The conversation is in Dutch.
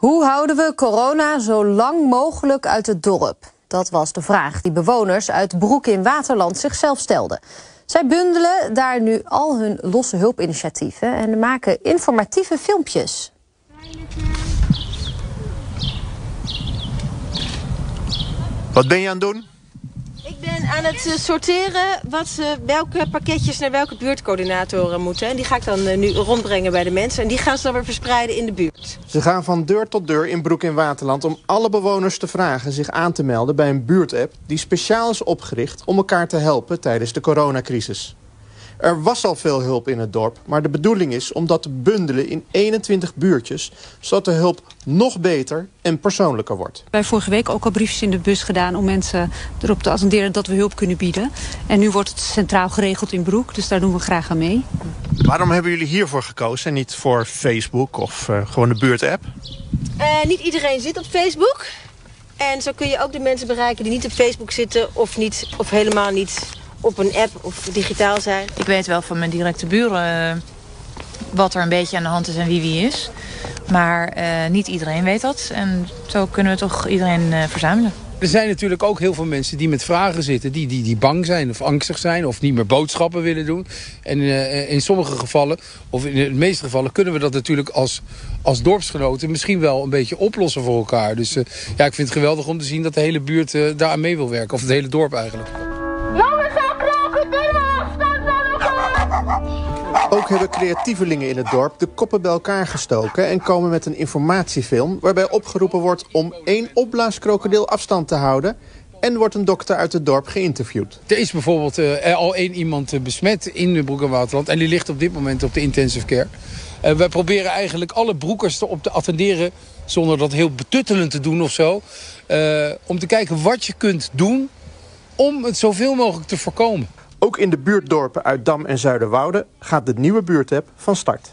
Hoe houden we corona zo lang mogelijk uit het dorp? Dat was de vraag die bewoners uit Broek in Waterland zichzelf stelden. Zij bundelen daar nu al hun losse hulpinitiatieven en maken informatieve filmpjes. Wat ben je aan het doen? Ik ben aan het sorteren welke pakketjes naar welke buurtcoördinatoren moeten. En die ga ik dan nu rondbrengen bij de mensen. En die gaan ze dan weer verspreiden in de buurt. Ze gaan van deur tot deur in Broek in Waterland om alle bewoners te vragen zich aan te melden bij een buurtapp die speciaal is opgericht om elkaar te helpen tijdens de coronacrisis. Er was al veel hulp in het dorp, maar de bedoeling is om dat te bundelen in 21 buurtjes, zodat de hulp nog beter en persoonlijker wordt. Wij hebben vorige week ook al briefjes in de bus gedaan om mensen erop te attenderen dat we hulp kunnen bieden. En nu wordt het centraal geregeld in Broek, dus daar doen we graag aan mee. Waarom hebben jullie hiervoor gekozen en niet voor Facebook of gewoon de buurtapp? Niet iedereen zit op Facebook. En zo kun je ook de mensen bereiken die niet op Facebook zitten of helemaal niet op een app of digitaal zijn. Ik weet wel van mijn directe buren wat er een beetje aan de hand is en wie is. Maar niet iedereen weet dat. En zo kunnen we toch iedereen verzamelen. Er zijn natuurlijk ook heel veel mensen die met vragen zitten, die bang zijn of angstig zijn of niet meer boodschappen willen doen. En in sommige gevallen, of in de meeste gevallen, kunnen we dat natuurlijk als dorpsgenoten misschien wel een beetje oplossen voor elkaar. Dus ja, ik vind het geweldig om te zien dat de hele buurt daar aan mee wil werken. Of het hele dorp eigenlijk. Ook hebben creatievelingen in het dorp de koppen bij elkaar gestoken en komen met een informatiefilm waarbij opgeroepen wordt om 1 opblaaskrokodil afstand te houden en wordt een dokter uit het dorp geïnterviewd. Er is bijvoorbeeld al 1 iemand besmet in de Broek en Waterland en die ligt op dit moment op de intensive care. Wij proberen eigenlijk alle broekers op te attenderen zonder dat heel betuttelend te doen of zo. Om te kijken wat je kunt doen om het zoveel mogelijk te voorkomen. Ook in de buurtdorpen uit Dam en Zuiderwoude gaat de nieuwe buurtapp van start.